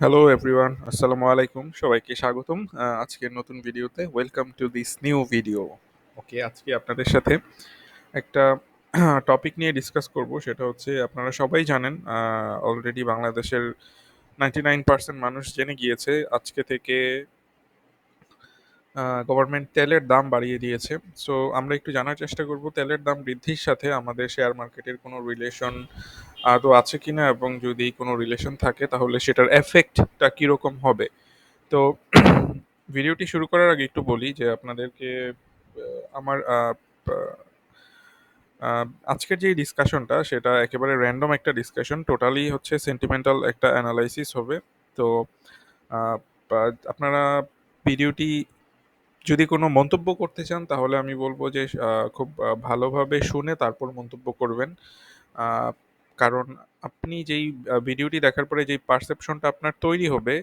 Hello everyone, আসসালামু আলাইকুম। সবাইকে স্বাগতম আজকের নতুন ভিডিওতে। Welcome to this new video. Okay, আজকে আপনাদের সাথে একটা টপিক নিয়ে ডিসকাস করব। সেটা হচ্ছে, আপনারা সবাই জানেন, অলরেডি বাংলাদেশের 99% মানুষ জেনে গিয়েছে আজকে থেকে গভর্নমেন্ট তেলের দাম বাড়িয়ে দিয়েছে। সো আমরা একটু জানার চেষ্টা করব তেলের দাম বৃদ্ধির সাথে আমাদের শেয়ার মার্কেটের কোনো রিলেশন আদৌ আছে কিনা, এবং যদি কোনো রিলেশন থাকে তাহলে সেটার এফেক্টটা কীরকম হবে। তো ভিডিওটি শুরু করার আগে একটু বলি যে আপনাদেরকে আমার আজকের যে ডিসকাশনটা সেটা একেবারে র্যান্ডম একটা ডিসকাশন, টোটালি হচ্ছে সেন্টিমেন্টাল একটা অ্যানালাইসিস হবে। তো আহ, আপনারা ভিডিওটি যদি কোনো মন্তব্য করতে চান তাহলে আমি বলবো যে খুব ভালোভাবে শুনে তারপর মন্তব্য করবেন। আহ, কারণ আপনি যেই ভিডিওটি দেখার পরে যেই পারসেপশনটা আপনার তৈরি হবে,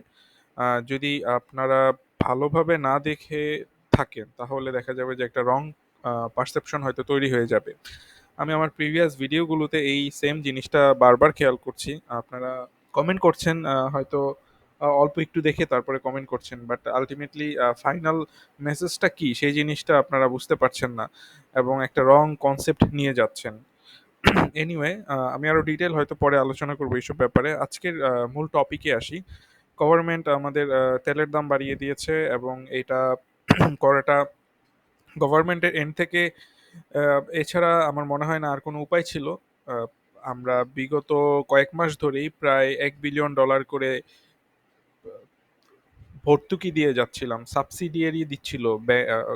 যদি আপনারা ভালোভাবে না দেখে থাকেন তাহলে দেখা যাবে যে একটা রং পারসেপশন হয়তো তৈরি হয়ে যাবে। আমি আমার প্রিভিয়াস ভিডিওগুলোতে এই সেম জিনিসটা বারবার খেয়াল করছি। আপনারা কমেন্ট করছেন, হয়তো অল্প একটু দেখে তারপরে কমেন্ট করছেন, বাট আলটিমেটলি ফাইনাল মেসেজটা কি সেই জিনিসটা আপনারা বুঝতে পারছেন না, এবং একটা রং কনসেপ্ট নিয়ে যাচ্ছেন। এনিওয়ে, আমি আরো ডিটেল হয়তো পরে আলোচনা করবো এইসব ব্যাপারে। আজকের মূল টপিকে আসি। গভর্নমেন্ট আমাদের তেলের দাম বাড়িয়ে দিয়েছে, এবং এটা করাটা গভর্নমেন্টের এন্ড থেকে এছাড়া আমার মনে হয় না আর কোনো উপায় ছিল। আহ, আমরা বিগত কয়েক মাস ধরেই প্রায় $1 বিলিয়ন করে ভর্তুকি দিয়ে যাচ্ছিলাম, সাবসিডিয়ারি দিচ্ছিল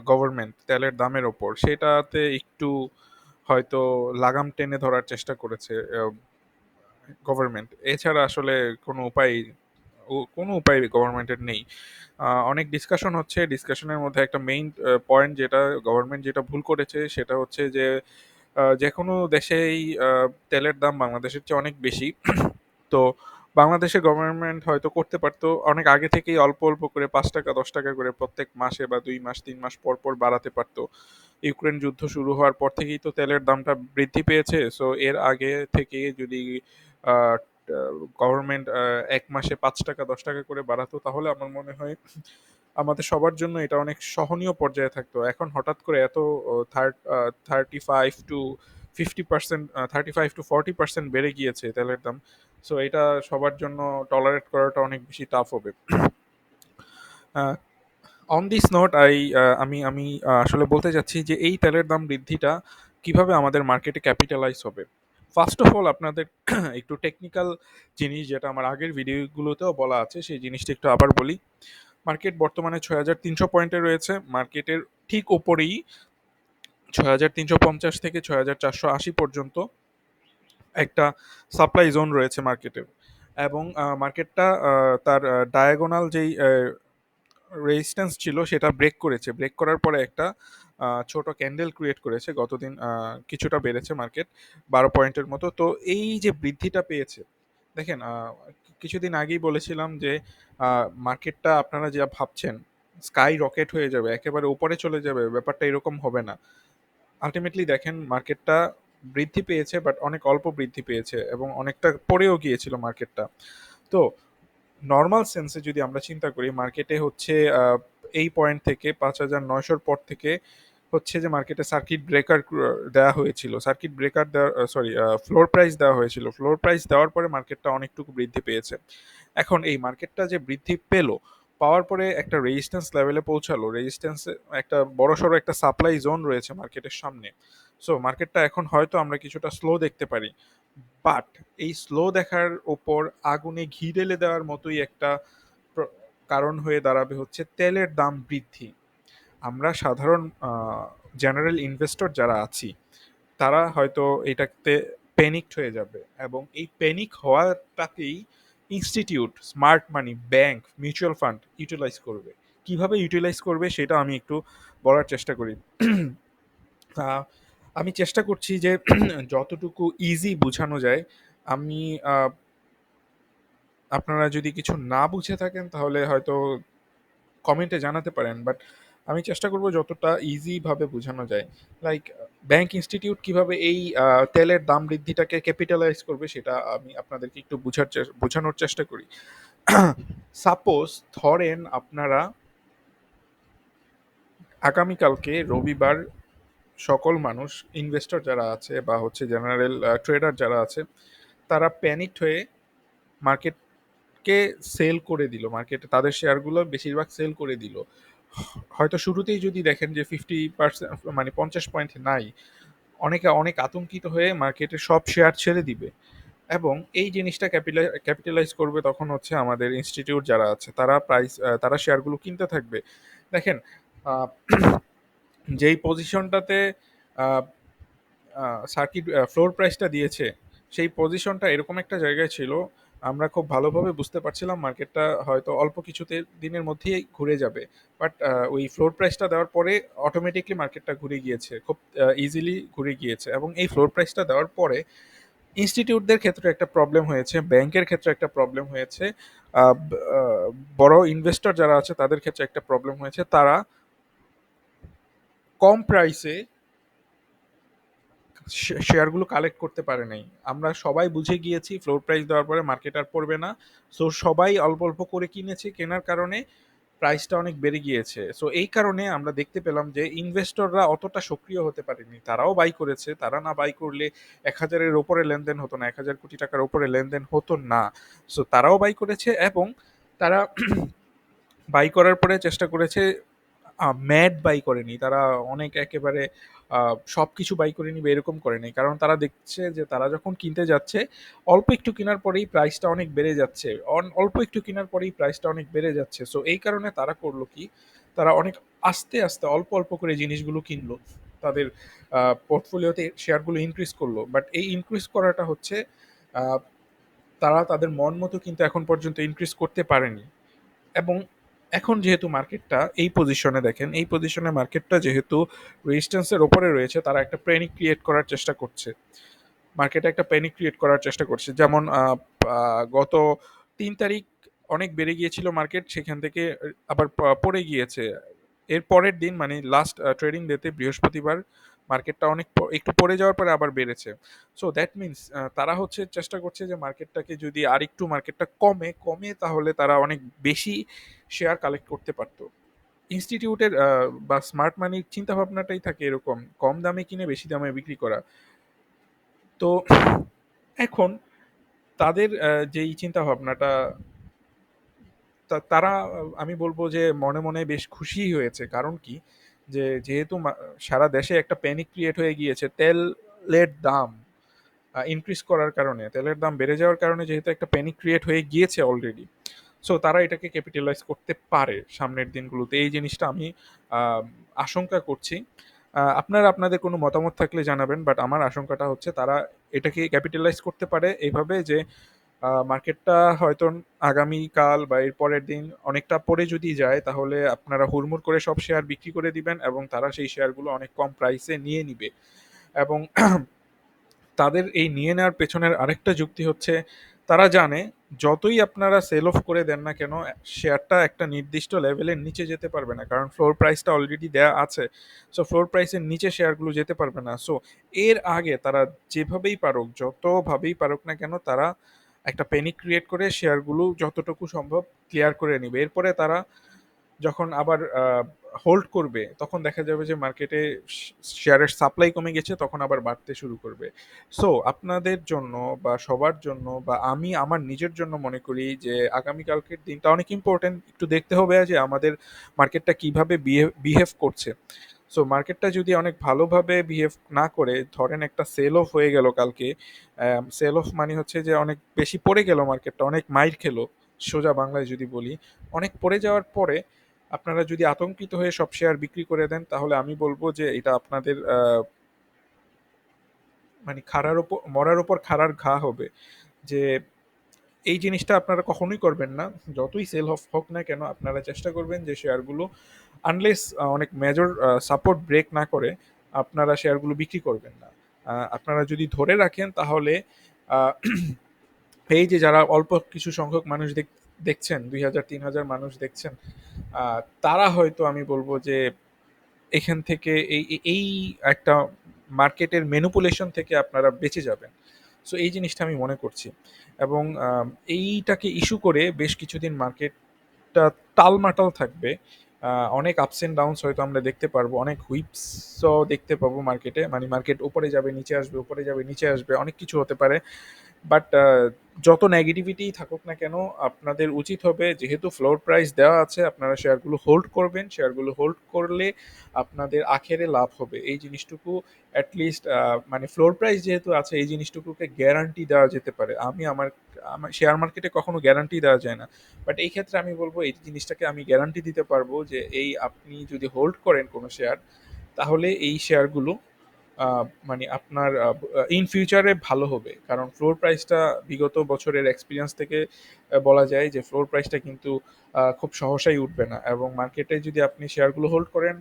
গভর্নমেন্ট তেলের দামের ওপর। সেটাতে একটু হয়তো লাগাম টেনে ধরার চেষ্টা করেছে গভর্নমেন্ট। এছাড়া আসলে কোনো উপায় কোনো উপায় গভর্নমেন্টের নেই। অনেক ডিসকাশন হচ্ছে, ডিসকাশনের মধ্যে একটা মেইন পয়েন্ট যেটা গভর্নমেন্ট যেটা ভুল করেছে সেটা হচ্ছে যে যে কোনো দেশেই তেলের দাম বাংলাদেশের চেয়ে অনেক বেশি। তো বাংলাদেশের গভর্নমেন্ট হয়তো করতে পারতো অনেক আগে থেকেই অল্প অল্প করে 5 টাকা 10 টাকা করে প্রত্যেক মাসে বা 2 মাস 3 মাস পর পর বাড়াতে পারতো। ইউক্রেন যুদ্ধ শুরু হওয়ার পর থেকেই তো তেলের দামটা বৃদ্ধি পেয়েছে। সো এর আগে থেকে যদি গভর্নমেন্ট 1 মাসে 5 টাকা 10 টাকা করে বাড়াতো তাহলে আমার মনে হয় আমাদের সবার জন্য এটা অনেক সহনীয় পর্যায়ে থাকতো। এখন হঠাৎ করে এত 35 টু 50%, 35 টু 40% বেড়ে গিয়েছে তেলের দাম। সো এটা সবার জন্য টলারেট করাটা অনেক বেশি টাফ হবে। অন দিস নোট আমি আমি আসলে বলতে চাচ্ছি যে এই তেলের দাম বৃদ্ধিটা কিভাবে আমাদের মার্কেটে ক্যাপিটালাইজ হবে। ফার্স্ট অফ অল আপনাদের একটু টেকনিক্যাল জিনিস, যেটা আমার আগের ভিডিওগুলোতেও বলা আছে, সেই জিনিসটা একটু আবার বলি। মার্কেট বর্তমানে 6,300 পয়েন্টে রয়েছে। মার্কেটের ঠিক ওপরেই 6,350 থেকে 6,480 পর্যন্ত একটা সাপ্লাই জোন রয়েছে মার্কেটের। এবং মার্কেটটা তার ডায়াগোনাল যেই রেজিস্ট্যান্স ছিল সেটা ব্রেক করেছে। ব্রেক করার পরে একটা ছোট ক্যান্ডেল ক্রিয়েট করেছে। গতদিন কিছুটা বেড়েছে মার্কেট 12 পয়েন্টের মতো। তো এই যে বৃদ্ধিটা পেয়েছে, দেখেন, কিছুদিন আগেই বলেছিলাম যে মার্কেটটা আপনারা যা ভাবছেন স্কাই রকেট হয়ে যাবে, একেবারে উপরে চলে যাবে, ব্যাপারটা এরকম হবে না। আলটিমেটলি দেখেন, মার্কেটটা বৃদ্ধি পেয়েছে, বাট অনেক অল্প বৃদ্ধি পেয়েছে এবং অনেকটা পড়েও গিয়েছিল মার্কেটটা। তো নর্মাল সেন্সে যদি আমরা চিন্তা করি, মার্কেটে হচ্ছে এই পয়েন্ট থেকে 5,900-র পর থেকে হচ্ছে যে মার্কেটে সার্কিট ব্রেকার দেওয়া হয়েছিল, সার্কিট ব্রেকার দেওয়া, সরি, ফ্লোর প্রাইস দেওয়া হয়েছিল। ফ্লোর প্রাইস দেওয়ার পরে মার্কেটটা অনেকটুকু বৃদ্ধি পেয়েছে। এখন এই মার্কেটটা যে বৃদ্ধি পেলো, পাওয়ার পরে একটা রেজিস্ট্যান্স লেভেলে পৌঁছালো। রেজিস্ট্যান্সে একটা বড়সড় একটা সাপ্লাই জোন রয়েছে মার্কেটের সামনে। সো মার্কেটটা এখন হয়তো আমরা কিছুটা স্লো দেখতে পারি, বাট এই স্লো দেখার ওপর আগুনে ঘি ঢেলে দেওয়ার মতোই একটা প্র- কারণ হয়ে দাঁড়াবে হচ্ছে তেলের দাম বৃদ্ধি। আমরা সাধারণ জেনারেল ইনভেস্টর যারা আছি তারা হয়তো এটাতে প্যানিকড হয়ে যাবে, এবং এই প্যানিক হওয়াটাকেই institute, smart money, bank, mutual fund utilise করবে। কিভাবে ইউটিলাইজ করবে সেটা আমি একটু বলার চেষ্টা করি। আহ, আমি চেষ্টা করছি যে যতটুকু ইজি বোঝানো যায়। আমি আপনারা যদি কিছু না বুঝে থাকেন তাহলে হয়তো কমেন্টে জানাতে পারেন, বাট আমি চেষ্টা করব যতটা ইজি ভাবে বোঝানো যায়। লাইক, ব্যাংক ইনস্টিটিউট কিভাবে এই তেলের দাম বৃদ্ধিটাকে ক্যাপিটালাইজ করবে সেটা আমি আপনাদেরকে একটু বোঝানোর চেষ্টা করি। সাপোজ ধরেন আপনারা আগামীকালকে রবিবার সকল মানুষ ইনভেস্টর যারা আছে বা হচ্ছে জেনারেল ট্রেডার যারা আছে তারা প্যানিকড হয়ে মার্কেটকে সেল করে দিল, মার্কেটে তাদের শেয়ারগুলো বেশিরভাগ সেল করে দিল। হয়তো শুরুতেই যদি দেখেন যে 50%, মানে 50 পয়েন্ট নাই, অনেকে অনেক আতঙ্কিত হয়ে মার্কেটে সব শেয়ার ছেড়ে দিবে। এবং এই জিনিসটা ক্যাপিটালাইজ করবে তখন হচ্ছে আমাদের ইনস্টিটিউট যারা আছে, তারা তারা শেয়ারগুলো কিনতে থাকবে। দেখেন, আহ, যেই পজিশনটাতে সার্কিট ফ্লোর প্রাইসটা দিয়েছে, সেই পজিশনটা এরকম একটা জায়গায় ছিল, আমরা খুব ভালোভাবে বুঝতে পারছিলাম মার্কেটটা হয়তো অল্প কিছুতে দিনের মধ্যেই ঘুরে যাবে। বাট ওই ফ্লোর প্রাইসটা দেওয়ার পরে অটোমেটিকলি মার্কেটটা ঘুরে গিয়েছে, খুব ইজিলি ঘুরে গিয়েছে। এবং এই ফ্লোর প্রাইসটা দেওয়ার পরে ইনস্টিটিউটদের ক্ষেত্রে একটা প্রবলেম হয়েছে, ব্যাংকের ক্ষেত্রে একটা প্রবলেম হয়েছে, বড় ইনভেস্টর যারা আছে তাদের ক্ষেত্রে একটা প্রবলেম হয়েছে। তারা কম প্রাইসে শেয়ারগুলো কালেক্ট করতে পারে নাই। আমরা সবাই বুঝে গিয়েছি ফ্লোর প্রাইস দেওয়ার পরে মার্কেট আর পড়বে না। সো সবাই অল্প অল্প করে কিনেছে, কেনার কারণে প্রাইসটা অনেক বেড়ে গিয়েছে। সো এই কারণে আমরা দেখতে পেলাম যে ইনভেস্টররা অতটা সক্রিয় হতে পারেনি, তারাও বাই করেছে। তারা না বাই করলে 1,000-এর ওপরে লেনদেন হতো না, 1,000 কোটি টাকার ওপরে লেনদেন হতো না। সো তারাও বাই করেছে এবং তারা বাই করার পরে চেষ্টা করেছে, ম্যাড বাই করেনি তারা, অনেক একেবারে সব কিছু বাই করে নিবে এরকম করেনি। কারণ তারা দেখছে যে তারা যখন কিনতে যাচ্ছে, অল্প একটু কেনার পরেই প্রাইসটা অনেক বেড়ে যাচ্ছে, অল্প একটু কেনার পরেই প্রাইসটা অনেক বেড়ে যাচ্ছে। সো এই কারণে তারা করলো কি, তারা অনেক আস্তে আস্তে অল্প অল্প করে জিনিসগুলো কিনলো, তাদের পোর্টফোলিওতে শেয়ারগুলো ইনক্রিজ করলো। বাট এই ইনক্রিজ করাটা হচ্ছে, আহ, তারা তাদের মন মতো কিন্তু এখন পর্যন্ত ইনক্রিজ করতে পারেনি। এবং এখন যেহেতু মার্কেটটা এই পজিশনে, দেখেন এই পজিশনে মার্কেটটা যেহেতু রেজিস্ট্যান্সের ওপরে রয়েছে, তারা একটা প্যানিক ক্রিয়েট করার চেষ্টা করছে, মার্কেটে একটা প্যানিক ক্রিয়েট করার চেষ্টা করছে। যেমন গত 3 তারিখ অনেক বেড়ে গিয়েছিল মার্কেট, সেখান থেকে আবার পড়ে গিয়েছে। এর পরের দিন মানে লাস্ট ট্রেডিং ডেতে বৃহস্পতিবার মার্কেটটা অনেক একটু পড়ে যাওয়ার পরে আবার বেড়েছে। সো দ্যাট মিনস তারা হচ্ছে চেষ্টা করছে যে মার্কেটটাকে যদি আর একটু মার্কেটটা কমে কমে, তাহলে তারা অনেক বেশি শেয়ার কালেক্ট করতে পারতো। ইনস্টিটিউটের বা স্মার্ট মানির চিন্তা ভাবনাটাই থাকে এরকম, কম দামে কিনে বেশি দামে বিক্রি করা। তো এখন তাদের যেই চিন্তা ভাবনাটা, তারা আমি বলবো যে মনে মনে বেশ খুশিই হয়েছে। কারণ কি, যে যেহেতু সারা দেশে একটা প্যানিক ক্রিয়েট হয়ে গিয়েছে তেলের দাম ইনক্রিজ করার কারণে, তেলের দাম বেড়ে যাওয়ার কারণে যেহেতু একটা প্যানিক ক্রিয়েট হয়ে গিয়েছে অলরেডি। সো তারা এটাকে ক্যাপিটালাইজ করতে পারে সামনের দিনগুলোতে, এই জিনিসটা আমি আহ, আশঙ্কা করছি। আপনারা আপনাদের কোনো মতামত থাকলে জানাবেন, বাট আমার আশঙ্কাটা হচ্ছে তারা এটাকে ক্যাপিটালাইজ করতে পারে এইভাবে যে মার্কেটটা হয়তো আগামীকাল বা এর পরের দিন অনেকটা পরে যদি যায়, তাহলে আপনারা হুড়মুড় করে সব শেয়ার বিক্রি করে দিবেন এবং তারা সেই শেয়ারগুলো অনেক কম প্রাইসে নিয়ে নিবে। এবং তাদের এই নিয়ে নেওয়ার পেছনের আরেকটা যুক্তি হচ্ছে, তারা জানে যতই আপনারা সেল অফ করে দেন না কেন, শেয়ারটা একটা নির্দিষ্ট লেভেলের নিচে যেতে পারবে না, কারণ ফ্লোর প্রাইসটা অলরেডি দেয়া আছে। সো ফ্লোর প্রাইসের নিচে শেয়ারগুলো যেতে পারবে না। সো এর আগে তারা যেভাবেই পারুক, যতভাবেই পারুক না কেন, তারা একটা প্যানিক ক্রিয়েট করে শেয়ারগুলো যতটুকু সম্ভব ক্লিয়ার করে নিবে। এরপরে তারা যখন আবার হোল্ড করবে, তখন দেখা যাবে যে মার্কেটে শেয়ারের সাপ্লাই কমে গেছে, তখন আবার বাড়তে শুরু করবে। সো আপনাদের জন্য বা সবার জন্য বা আমি আমার নিজের জন্য মনে করি যে আগামীকালকের দিনটা অনেক ইম্পর্টেন্ট। একটু দেখতে হবে যে আমাদের মার্কেটটা কিভাবে বিহেভ করছে। সো মার্কেটটা যদি অনেক ভালোভাবে বিহেভ না করে, ধরেন একটা সেল অফ হয়ে গেল কালকে, সেল অফ মানে হচ্ছে যে অনেক বেশি পড়ে গেল, মার্কেটটা অনেক মাইর খেলো, সোজা বাংলায় যদি বলি, অনেক পড়ে যাওয়ার পরে আপনারা যদি আতঙ্কিত হয়ে সব শেয়ার বিক্রি করে দেন, তাহলে আমি বলবো যে এটা আপনাদের মানে খাড়ার উপর, মরার উপর খাড়ার ঘা হবে। যে এই জিনিসটা আপনারা কখনোই করবেন না। যতই সেল অফ হোক না কেন, আপনারা চেষ্টা করবেন যে শেয়ারগুলো আনলেস অনেক মেজর সাপোর্ট ব্রেক না করে, আপনারা শেয়ারগুলো বিক্রি করবেন না। আপনারা যদি ধরে রাখেন, তাহলে আহ, এই যে যারা অল্প কিছু সংখ্যক মানুষ দেখছেন, 2,000-3,000 মানুষ দেখছেন, তারা হয়তো আমি বলবো যে এখান থেকে এই এই একটা মার্কেটের ম্যানিপুলেশন থেকে আপনারা বেঁচে যাবেন। সো এই জিনিসটা আমি মনে করছি। এবং এইটাকে ইস্যু করে বেশ কিছুদিন মার্কেটটা টালমাটাল থাকবে। অনেক আপস এন্ড ডাউনস হয়তো আমরা দেখতে পারবো, অনেক হুইপসও দেখতে পাবো মার্কেটে, মানে মার্কেট উপরে যাবে নিচে আসবে, উপরে যাবে নিচে আসবে, অনেক কিছু হতে পারে। বাট যত নেগেটিভিটি থাকুক না কেন, আপনাদের উচিত হবে, যেহেতু ফ্লোর প্রাইস দেওয়া আছে, আপনারা শেয়ারগুলো হোল্ড করবেন। শেয়ারগুলো হোল্ড করলে আপনাদের আখেরে লাভ হবে, এই জিনিসটুকু অ্যাটলিস্ট, মানে ফ্লোর প্রাইস যেহেতু আছে এই জিনিসটুকুকে গ্যারান্টি দেওয়া যেতে পারে। আমি আমার আমার শেয়ার মার্কেটে কখনো গ্যারান্টি দেওয়া যায় না, বাট এই ক্ষেত্রে আমি বলবো এই জিনিসটাকে আমি গ্যারান্টি দিতে পারবো যে এই আপনি যদি হোল্ড করেন কোনো শেয়ার, তাহলে এই শেয়ারগুলো মানে আপনার ইন ফিউচারে ভালো হবে। কারণ ফ্লোর প্রাইসটা বিগত বছরের এক্সপিরিয়েন্স থেকে বলা যায় যে ফ্লোর প্রাইসটা কিন্তু খুব সহসাই উঠবে না, এবং মার্কেটে যদি আপনি শেয়ারগুলো হোল্ড করেন,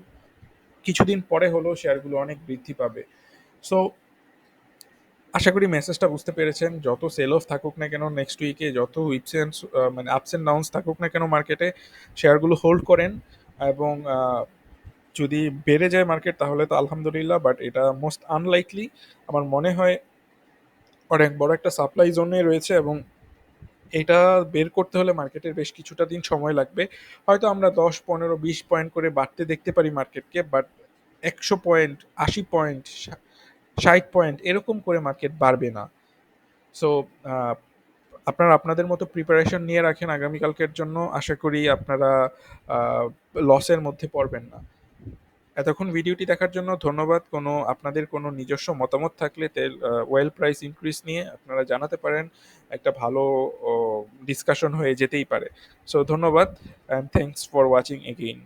কিছুদিন পরে হলেও শেয়ারগুলো অনেক বৃদ্ধি পাবে। সো আশা করি মেসেজটা বুঝতে পেরেছেন। যত সেল অফ থাকুক না কেন নেক্সট উইকে, যত উইপস এন্ড মানে আপস এন্ড ডাউনস থাকুক না কেন মার্কেটে, শেয়ারগুলো হোল্ড করেন। এবং যদি বেড়ে যায় মার্কেট তাহলে তো আলহামদুলিল্লাহ, বাট এটা মোস্ট আনলাইকলি। আমার মনে হয় অনেক বড় একটা সাপ্লাই জোনে রয়েছে, এবং এটা বের করতে হলে মার্কেটের বেশ কিছুটা দিন সময় লাগবে। হয়তো আমরা 10, 15, 20 পয়েন্ট করে বাড়তে দেখতে পারি মার্কেটকে, বাট 100 পয়েন্ট, 80 পয়েন্ট, 60 পয়েন্ট এরকম করে মার্কেট বাড়বে না। সো আপনারা আপনাদের মতো প্রিপারেশন নিয়ে রাখেন আগামীকালকের জন্য। আশা করি আপনারা লসের মধ্যে পড়বেন না। এতক্ষণ ভিডিওটি দেখার জন্য ধন্যবাদ। আপনাদের কোনো নিজস্ব মতামত থাকলে তেল ওয়েল প্রাইস ইনক্রিজ নিয়ে আপনারা জানাতে পারেন। একটা ভালো ডিসকাশন হয়ে যেতেই পারে। সো ধন্যবাদ, and thanks for watching again.